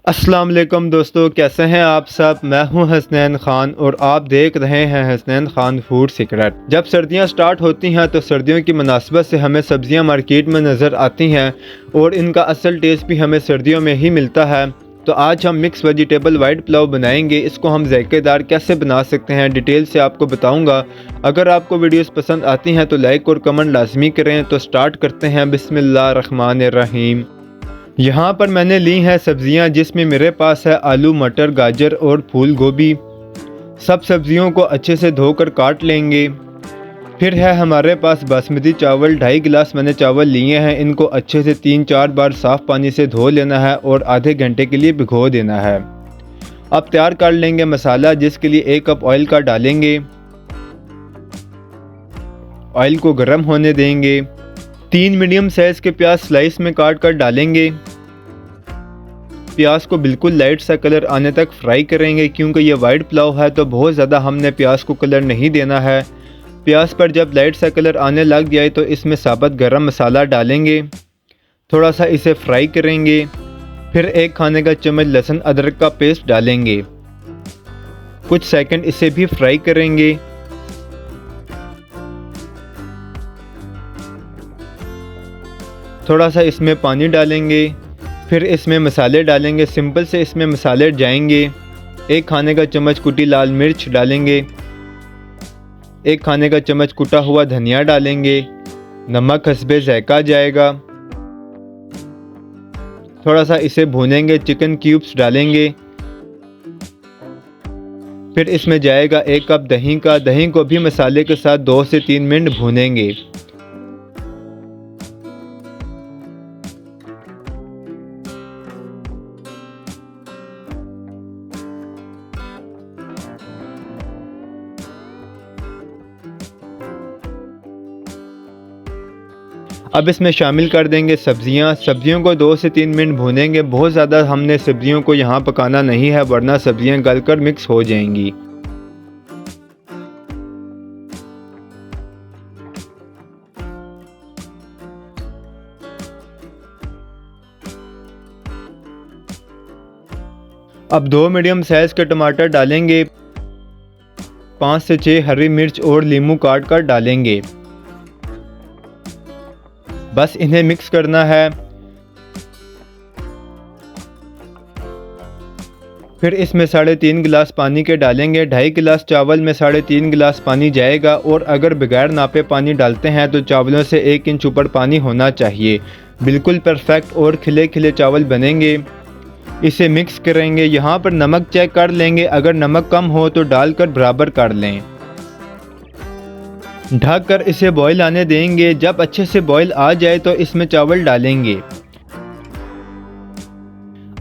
अस्सलाम वालेकुम दोस्तों, कैसे हैं आप सब। मैं हूं हसनैन खान और आप देख रहे हैं हसनैन खान फूड सीक्रेट। जब सर्दियां स्टार्ट होती हैं तो सर्दियों की मुनासबत से हमें सब्जियां मार्केट में नज़र आती हैं और इनका असल टेस्ट भी हमें सर्दियों में ही मिलता है। तो आज हम मिक्स वेजिटेबल वाइट पुलाव बनाएंगे। इसको हम जायकेदार कैसे बना सकते हैं डिटेल से आपको बताऊंगा। अगर आपको वीडियोस पसंद आती हैं तो लाइक और कमेंट लाजमी करें। तो स्टार्ट करते हैं। बिस्मिल्लाहिर्रहमानिर्रहीम। यहाँ पर मैंने ली हैं सब्जियाँ, जिसमें मेरे पास है आलू, मटर, गाजर और फूल गोभी। सब सब्जियों को अच्छे से धोकर काट लेंगे। फिर है हमारे पास बासमती चावल, 2.5 गिलास मैंने चावल लिए हैं। इनको अच्छे से 3-4 बार साफ़ पानी से धो लेना है और आधे घंटे के लिए भिगो देना है। अब तैयार कर लेंगे मसाला, जिसके लिए 1 कप ऑयल का डालेंगे। ऑयल को गर्म होने देंगे। 3 मीडियम साइज़ के प्याज स्लाइस में काट कर डालेंगे। प्याज को बिल्कुल लाइट सा कलर आने तक फ्राई करेंगे, क्योंकि ये वाइट पुलाव है तो बहुत ज़्यादा हमने प्याज को कलर नहीं देना है। प्याज पर जब लाइट सा कलर आने लग जाए तो इसमें साबुत गरम मसाला डालेंगे। थोड़ा सा इसे फ्राई करेंगे। फिर 1 खाने का चम्मच लहसुन अदरक का पेस्ट डालेंगे। कुछ सेकंड इसे भी फ्राई करेंगे। थोड़ा सा इसमें पानी डालेंगे। फिर इसमें मसाले डालेंगे। सिंपल से इसमें मसाले जाएंगे। 1 खाने का चम्मच कुटी लाल मिर्च डालेंगे। 1 खाने का चम्मच कुटा हुआ धनिया डालेंगे। नमक हस्बे जायका जाएगा। थोड़ा सा इसे भूनेंगे। चिकन क्यूब्स डालेंगे। फिर इसमें जाएगा 1 कप दही का। दही को भी मसाले के साथ 2 से 3 मिनट भूनेंगे। अब इसमें शामिल कर देंगे सब्जियां। सब्जियों को 2 से 3 मिनट भूनेंगे। बहुत ज़्यादा हमने सब्जियों को यहाँ पकाना नहीं है, वरना सब्जियां गलकर मिक्स हो जाएंगी। अब 2 मीडियम साइज़ के टमाटर डालेंगे। 5 से 6 हरी मिर्च और नींबू काट कर डालेंगे। बस इन्हें मिक्स करना है। फिर इसमें 3.5 गिलास पानी के डालेंगे। 2.5 गिलास चावल में 3.5 गिलास पानी जाएगा। और अगर बगैर नापे पानी डालते हैं तो चावलों से 1 इंच ऊपर पानी होना चाहिए। बिल्कुल परफेक्ट और खिले खिले चावल बनेंगे। इसे मिक्स करेंगे। यहाँ पर नमक चेक कर लेंगे, अगर नमक कम हो तो डालकर बराबर कर लें। ढक कर इसे बॉईल आने देंगे। जब अच्छे से बॉईल आ जाए तो इसमें चावल डालेंगे।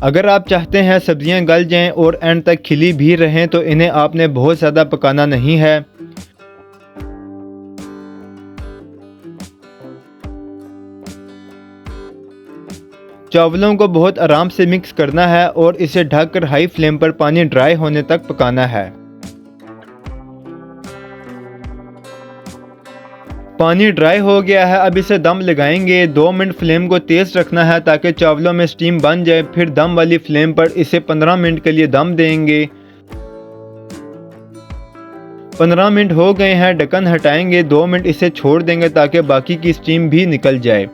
अगर आप चाहते हैं सब्जियां गल जाएं और एंड तक खिली भी रहें तो इन्हें आपने बहुत ज़्यादा पकाना नहीं है। चावलों को बहुत आराम से मिक्स करना है और इसे ढककर हाई फ्लेम पर पानी ड्राई होने तक पकाना है। पानी ड्राई हो गया है। अब इसे दम लगाएंगे। 2 मिनट फ्लेम को तेज़ रखना है ताकि चावलों में स्टीम बन जाए। फिर दम वाली फ्लेम पर इसे 15 मिनट के लिए दम देंगे। 15 मिनट हो गए हैं। ढक्कन हटाएंगे। 2 मिनट इसे छोड़ देंगे ताकि बाकी की स्टीम भी निकल जाए।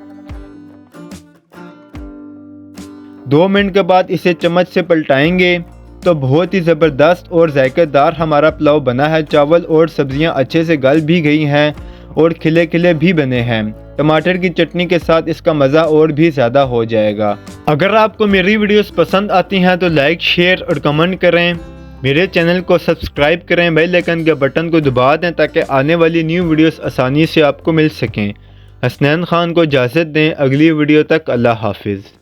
2 मिनट के बाद इसे चम्मच से पलटाएंगे तो बहुत ही ज़बरदस्त और जायकेदार हमारा पुलाव बना है। चावल और सब्जियां अच्छे से गल भी गई हैं और खिले खिले भी बने हैं। टमाटर की चटनी के साथ इसका मज़ा और भी ज़्यादा हो जाएगा। अगर आपको मेरी वीडियोस पसंद आती हैं तो लाइक, शेयर और कमेंट करें। मेरे चैनल को सब्सक्राइब करें। बेल आइकन के बटन को दबा दें ताकि आने वाली न्यू वीडियोस आसानी से आपको मिल सकें। हसनैन खान को इजाज़त दें। अगली वीडियो तक अल्लाह हाफिज़।